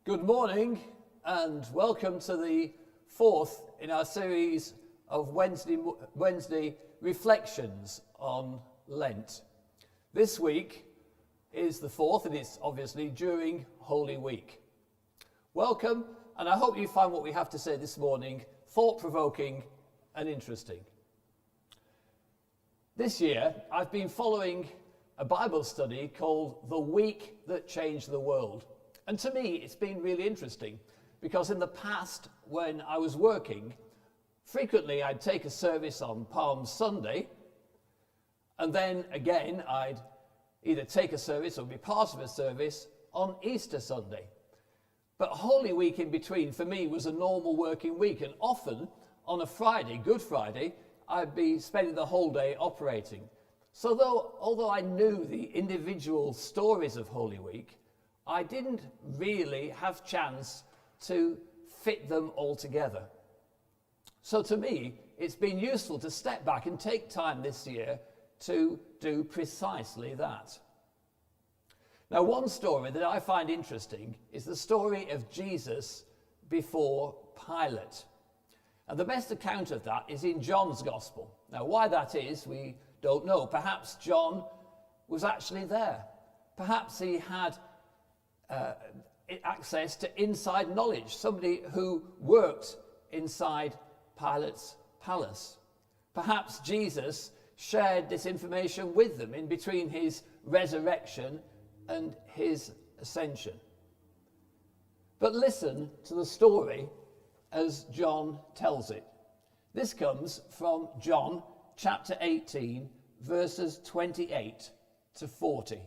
Good morning and welcome to the fourth in our series of Wednesday Reflections on Lent. This week is the fourth and it's obviously during Holy Week. Welcome, and I hope you find what we have to say this morning thought-provoking and interesting. This year I've been following a Bible study called The Week That Changed the World. And to me, it's been really interesting because in the past, when I was working, frequently I'd take a service on Palm Sunday, and then again, I'd either take a service or be part of a service on Easter Sunday. But Holy Week in between, for me, was a normal working week, and often on a Friday, Good Friday, I'd be spending the whole day operating. So although I knew the individual stories of Holy Week, I didn't really have chance to fit them all together. So to me, it's been useful to step back and take time this year to do precisely that. Now, one story that I find interesting is the story of Jesus before Pilate. And the best account of that is in John's Gospel. Now, why that is, we don't know. Perhaps John was actually there. Perhaps he had access to inside knowledge, somebody who worked inside Pilate's palace. Perhaps Jesus shared this information with them in between his resurrection and his ascension. But listen to the story as John tells it. This comes from John chapter 18, verses 28 to 40.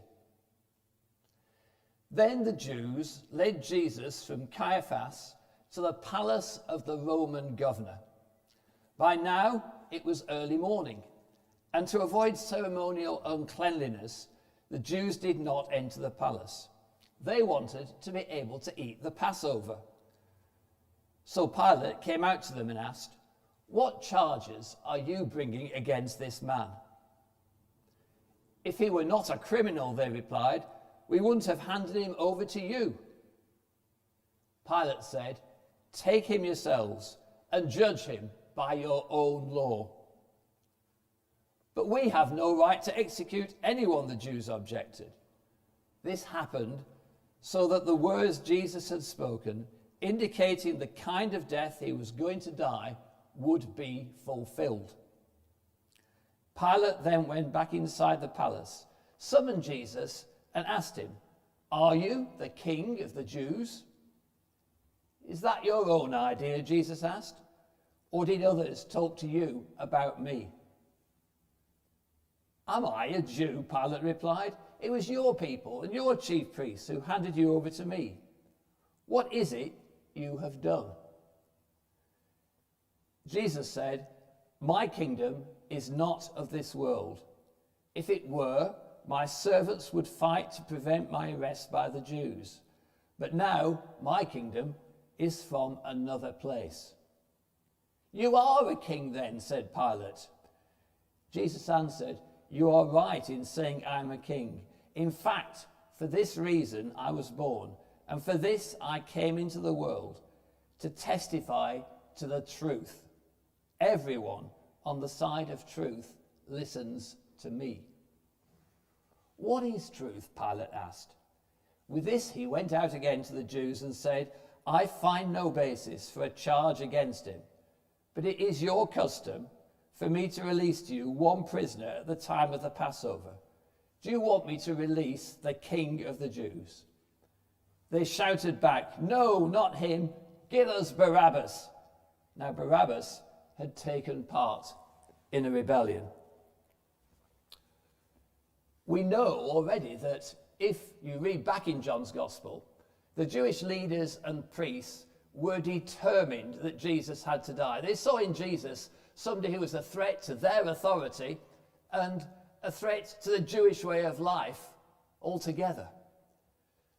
Then the Jews led Jesus from Caiaphas to the palace of the Roman governor. By now it was early morning, and to avoid ceremonial uncleanliness, the Jews did not enter the palace. They wanted to be able to eat the Passover. So Pilate came out to them and asked, "What charges are you bringing against this man?" "If he were not a criminal," they replied, "we wouldn't have handed him over to you." Pilate said, "Take him yourselves and judge him by your own law." "But we have no right to execute anyone," the Jews objected. This happened so that the words Jesus had spoken, indicating the kind of death he was going to die, would be fulfilled. Pilate then went back inside the palace, summoned Jesus, and asked him, "Are you the king of the Jews?" "Is that your own idea?" Jesus asked. "Or did others talk to you about me?" "Am I a Jew?" Pilate replied. "It was your people and your chief priests who handed you over to me. What is it you have done?" Jesus said, "My kingdom is not of this world. If it were, my servants would fight to prevent my arrest by the Jews. But now my kingdom is from another place." "You are a king then," said Pilate. Jesus answered, "You are right in saying I am a king. In fact, for this reason I was born, and for this I came into the world, to testify to the truth. Everyone on the side of truth listens to me." "What is truth?" Pilate asked. With this he went out again to the Jews and said, "I find no basis for a charge against him, but it is your custom for me to release to you one prisoner at the time of the Passover. Do you want me to release the King of the Jews?" They shouted back, "No, not him. Give us Barabbas." Now Barabbas had taken part in a rebellion. We know already that if you read back in John's Gospel, the Jewish leaders and priests were determined that Jesus had to die. They saw in Jesus somebody who was a threat to their authority, and a threat to the Jewish way of life altogether.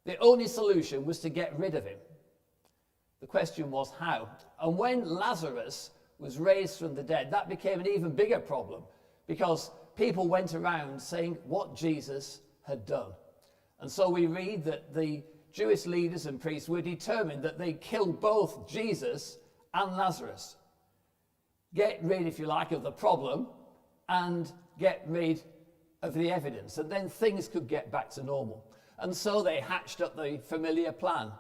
The only solution was to get rid of him. The question was how. And when Lazarus was raised from the dead, that became an even bigger problem because people went around saying what Jesus had done. And so we read that the Jewish leaders and priests were determined that they'd kill both Jesus and Lazarus. Get rid, if you like, of the problem and get rid of the evidence. And then things could get back to normal. And so they hatched up the familiar plan.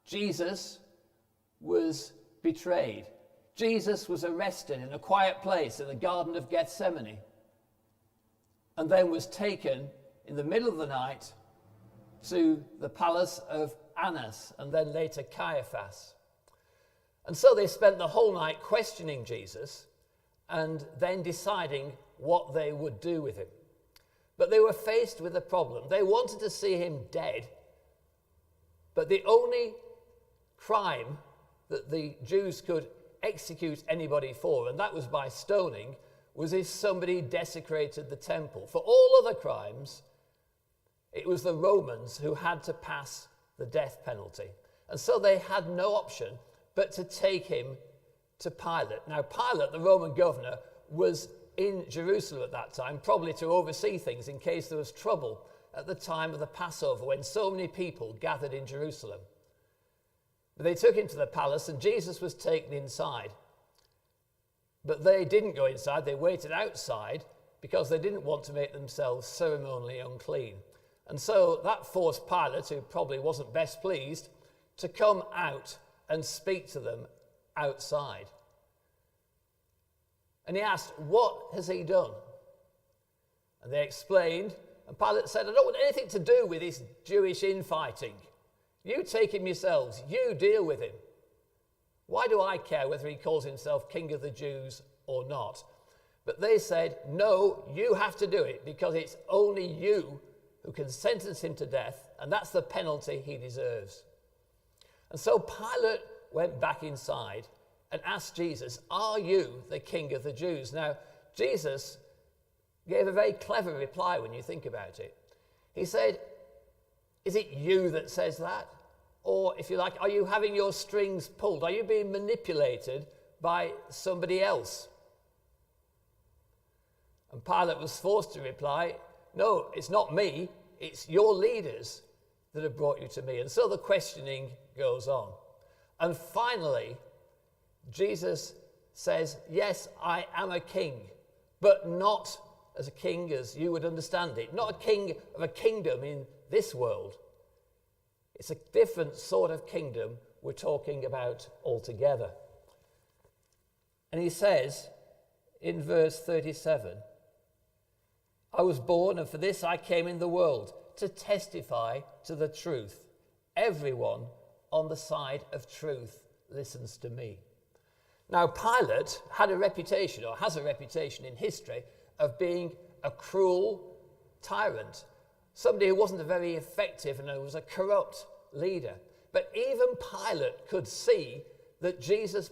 Jesus was betrayed. Jesus was arrested in a quiet place in the Garden of Gethsemane and then was taken in the middle of the night to the palace of Annas and then later Caiaphas. And so they spent the whole night questioning Jesus and then deciding what they would do with him. But they were faced with a problem. They wanted to see him dead, but the only crime that the Jews could execute anybody for, and that was by stoning, was if somebody desecrated the temple. For all other crimes, it was the Romans who had to pass the death penalty. And so they had no option but to take him to Pilate. Now, Pilate, the Roman governor, was in Jerusalem at that time, probably to oversee things in case there was trouble at the time of the Passover when so many people gathered in Jerusalem. But they took him to the palace and Jesus was taken inside. But they didn't go inside, they waited outside because they didn't want to make themselves ceremonially unclean. And so that forced Pilate, who probably wasn't best pleased, to come out and speak to them outside. And he asked, what has he done? And they explained, and Pilate said, I don't want anything to do with this Jewish infighting. You take him yourselves, you deal with him. Why do I care whether he calls himself King of the Jews or not? But they said, no, you have to do it because it's only you who can sentence him to death, and that's the penalty he deserves. And so Pilate went back inside and asked Jesus, are you the King of the Jews? Now, Jesus gave a very clever reply when you think about it. He said, is it you that says that? Or, if you like, are you having your strings pulled? Are you being manipulated by somebody else? And Pilate was forced to reply, no, it's not me, it's your leaders that have brought you to me. And so the questioning goes on. And finally, Jesus says, yes, I am a king, but not as a king as you would understand it. Not a king of a kingdom in this world. It's a different sort of kingdom we're talking about altogether. And he says in verse 37, I was born, and for this I came in the world, to testify to the truth. Everyone on the side of truth listens to me. Now, Pilate had a reputation, or has a reputation in history, of being a cruel tyrant. Somebody who wasn't a very effective and who was a corrupt leader. But even Pilate could see that Jesus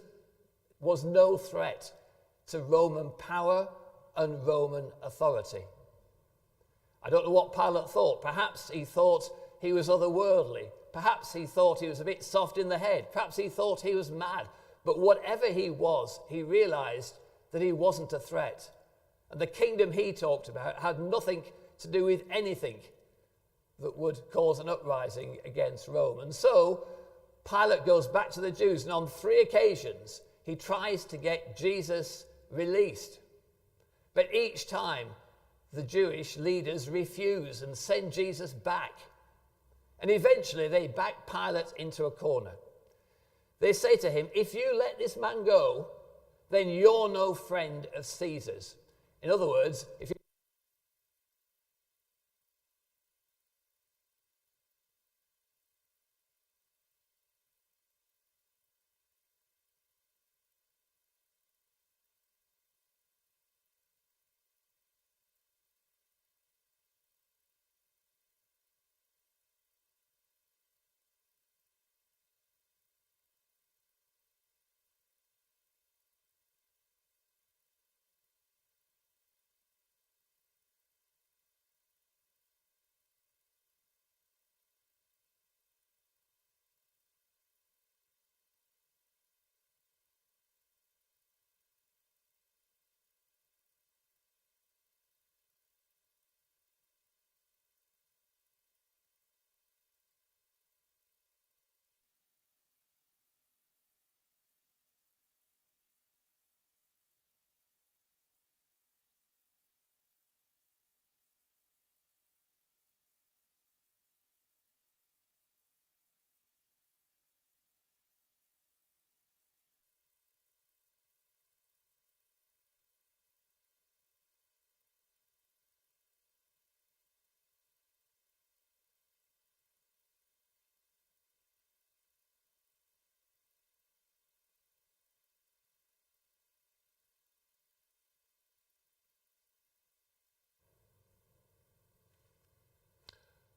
was no threat to Roman power and Roman authority. I don't know what Pilate thought. Perhaps he thought he was otherworldly. Perhaps he thought he was a bit soft in the head. Perhaps he thought he was mad. But whatever he was, he realized that he wasn't a threat. And the kingdom he talked about had nothing to do with anything that would cause an uprising against Rome. And so Pilate goes back to the Jews, and on 3 occasions he tries to get Jesus released. But each time the Jewish leaders refuse and send Jesus back. And eventually they back Pilate into a corner. They say to him, if you let this man go, then you're no friend of Caesar's. In other words, if you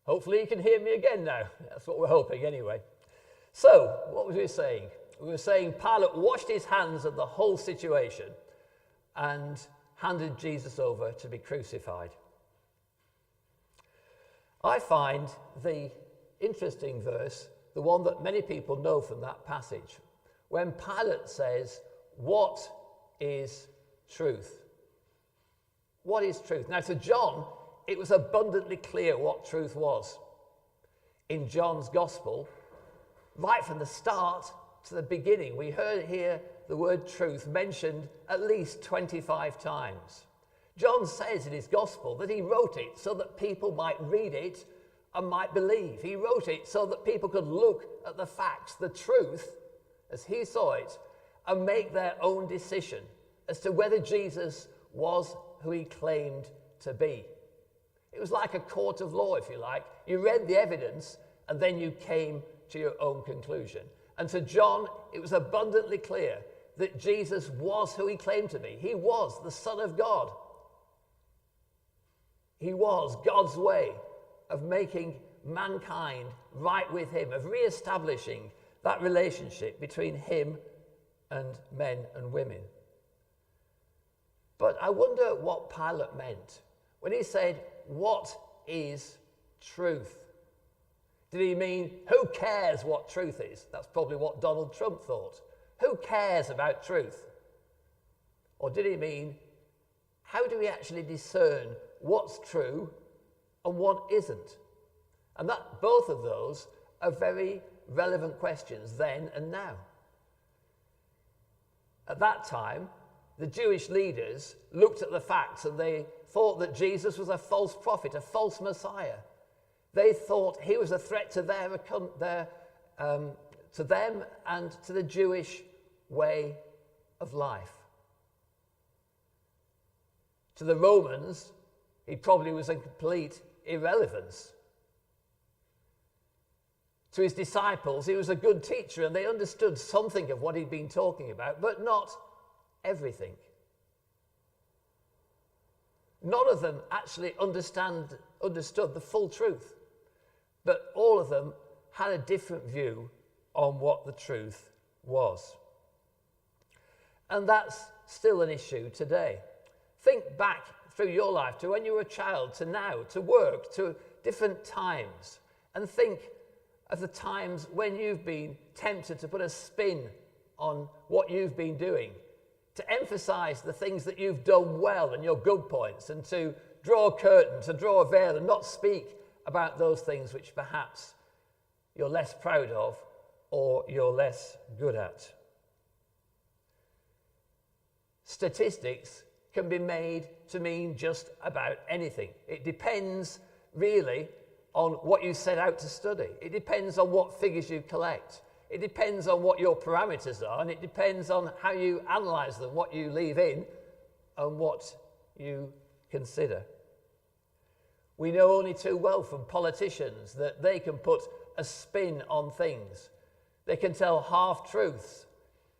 Hopefully you can hear me again now. That's what we're hoping anyway. So, what was we saying? We were saying Pilate washed his hands of the whole situation and handed Jesus over to be crucified. I find the interesting verse, the one that many people know from that passage, when Pilate says, "What is truth?" What is truth? Now, to John, it was abundantly clear what truth was. In John's Gospel, right from the start to the beginning, we heard here the word truth mentioned at least 25 times. John says in his Gospel that he wrote it so that people might read it and might believe. He wrote it so that people could look at the facts, the truth, as he saw it, and make their own decision as to whether Jesus was who he claimed to be. It was like a court of law, if you like. You read the evidence and then you came to your own conclusion. And to John, it was abundantly clear that Jesus was who he claimed to be. He was the Son of God. He was God's way of making mankind right with him, of re-establishing that relationship between him and men and women. But I wonder what Pilate meant when he said, "What is truth?" Did he mean, who cares what truth is? That's probably what Donald Trump thought. Who cares about truth? Or did he mean, how do we actually discern what's true and what isn't? And that both of those are very relevant questions then and now. At that time, the Jewish leaders looked at the facts and they thought that Jesus was a false prophet, a false Messiah. They thought he was a threat to to them and to the Jewish way of life. To the Romans, he probably was a complete irrelevance. To his disciples, he was a good teacher and they understood something of what he'd been talking about, but not everything. None of them actually understood the full truth, but all of them had a different view on what the truth was. And that's still an issue today. Think back through your life to when you were a child, to now, to work, to different times, and think of the times when you've been tempted to put a spin on what you've been doing, to emphasize the things that you've done well and your good points, and to draw a curtain, to draw a veil and not speak about those things which perhaps you're less proud of or you're less good at. Statistics can be made to mean just about anything. It depends really on what you set out to study. It depends on what figures you collect. It depends on what your parameters are, and it depends on how you analyze them, what you leave in and what you consider. We know only too well from politicians that they can put a spin on things. They can tell half-truths.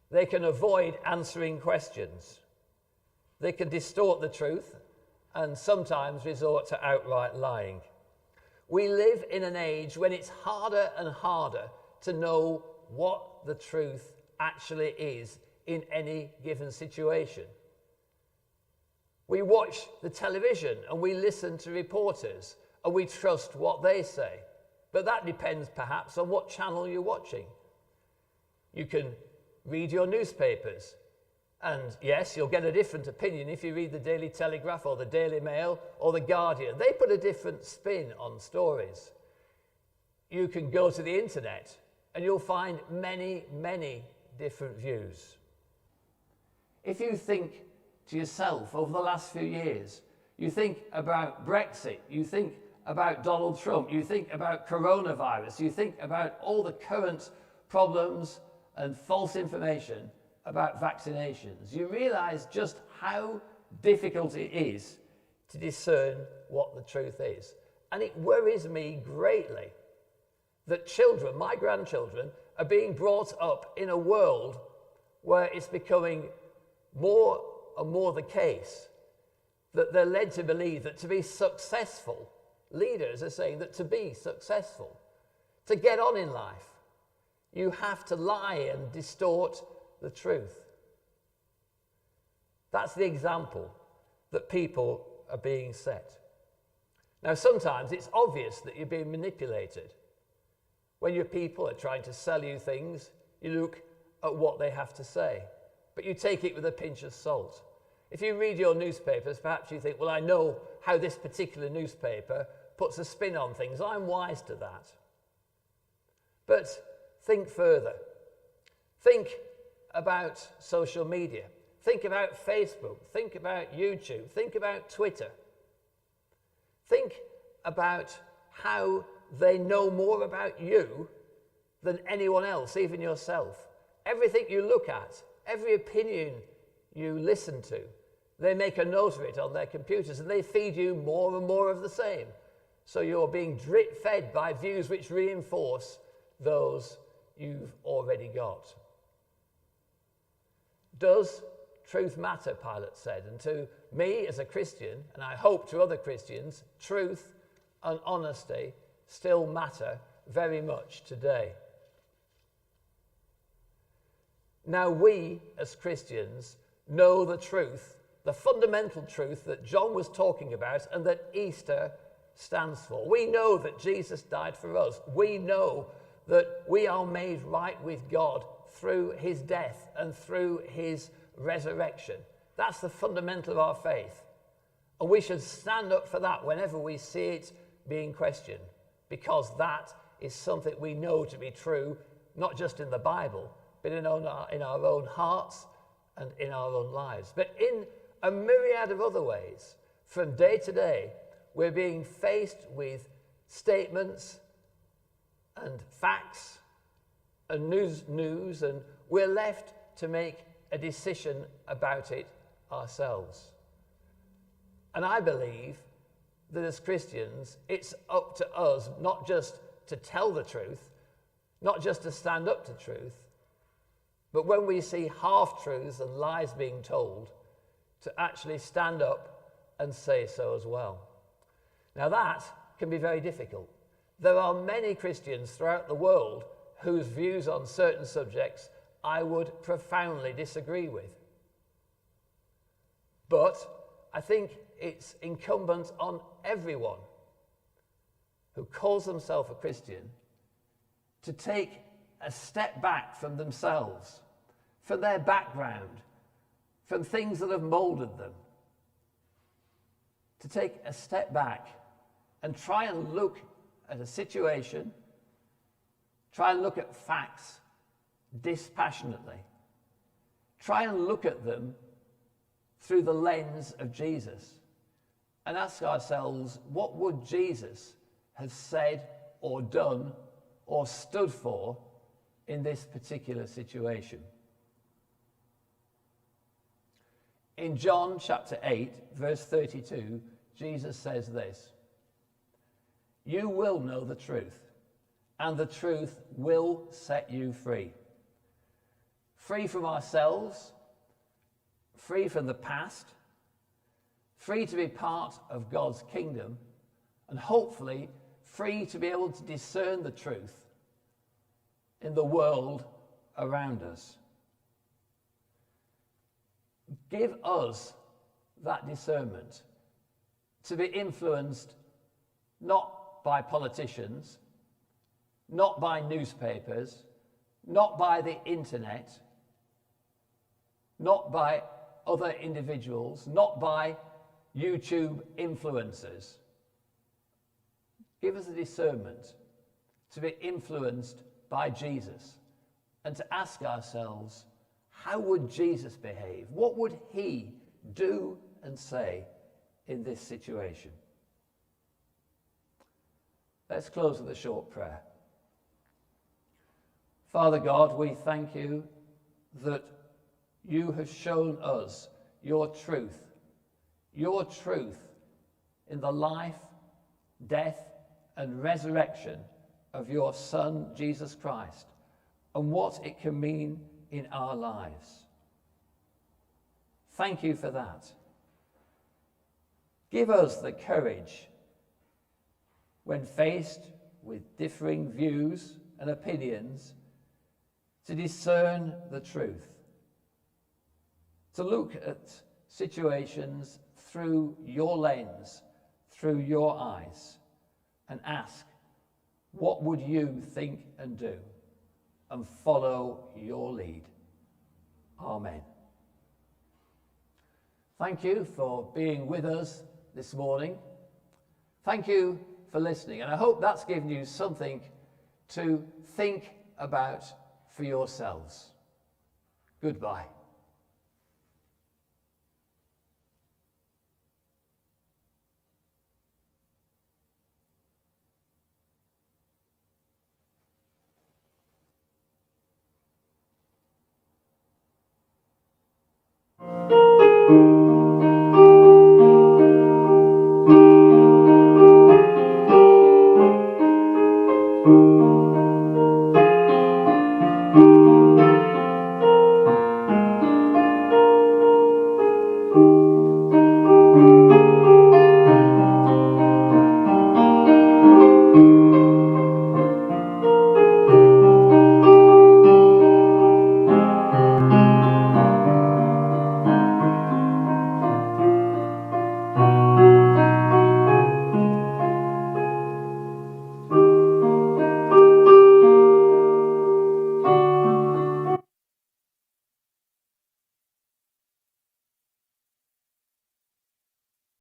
They can avoid answering questions. They can distort the truth and sometimes resort to outright lying. We live in an age when it's harder and harder to know what the truth actually is in any given situation. We watch the television and we listen to reporters and we trust what they say. But that depends perhaps on what channel you're watching. You can read your newspapers, and yes, you'll get a different opinion if you read the Daily Telegraph or the Daily Mail or the Guardian. They put a different spin on stories. You can go to the internet and you'll find many, many different views. If you think to yourself over the last few years, you think about Brexit, you think about Donald Trump, you think about coronavirus, you think about all the current problems and false information about vaccinations, you realize just how difficult it is to discern what the truth is. And it worries me greatly that children, my grandchildren, are being brought up in a world where it's becoming more and more the case that they're led to believe that to be successful leaders are saying that to be successful, to get on in life, you have to lie and distort the truth. That's the example that people are being set. Now, sometimes it's obvious that you're being manipulated. When your people are trying to sell you things, you look at what they have to say, but you take it with a pinch of salt. If you read your newspapers, perhaps you think, well, I know how this particular newspaper puts a spin on things. I'm wise to that. But think further. Think about social media. Think about Facebook. Think about YouTube. Think about Twitter. Think about how they know more about you than anyone else, even yourself. Everything you look at, every opinion you listen to, they make a note of it on their computers and they feed you more and more of the same. So you're being drip-fed by views which reinforce those you've already got. Does truth matter, Pilate said. And to me as a Christian, and I hope to other Christians, truth and honesty still matter very much today. Now we as Christians know the truth, the fundamental truth that John was talking about and that Easter stands for. We know that Jesus died for us. We know that we are made right with God through his death and through his resurrection. That's the fundamental of our faith. And we should stand up for that whenever we see it being questioned, because that is something we know to be true, not just in the Bible, but in our own hearts and in our own lives. But in a myriad of other ways, from day to day, we're being faced with statements and facts and news, and we're left to make a decision about it ourselves. And I believe that as Christians, it's up to us not just to tell the truth, not just to stand up to truth, but when we see half-truths and lies being told, to actually stand up and say so as well. Now that can be very difficult. There are many Christians throughout the world whose views on certain subjects I would profoundly disagree with. But I think it's incumbent on everyone who calls themselves a Christian to take a step back from themselves, from their background, from things that have molded them, to take a step back and try and look at a situation, try and look at facts dispassionately, try and look at them through the lens of Jesus, and ask ourselves, what would Jesus have said or done or stood for in this particular situation? In John chapter 8, verse 32, Jesus says this: "You will know the truth, and the truth will set you free." Free from ourselves, free from the past, free to be part of God's kingdom, and hopefully free to be able to discern the truth in the world around us. Give us that discernment to be influenced not by politicians, not by newspapers, not by the internet, not by other individuals, not by YouTube influencers. Give us the discernment to be influenced by Jesus and to ask ourselves, how would Jesus behave? What would he do and say in this situation? Let's close with a short prayer. Father God, we thank you that you have shown us your truth in the life, death, and resurrection of your Son, Jesus Christ, and what it can mean in our lives. Thank you for that. Give us the courage when faced with differing views and opinions, to discern the truth, to look at situations through your lens, through your eyes, and ask, what would you think and do? And follow your lead. Amen. Thank you for being with us this morning. Thank you for listening. And I hope that's given you something to think about for yourselves. Goodbye.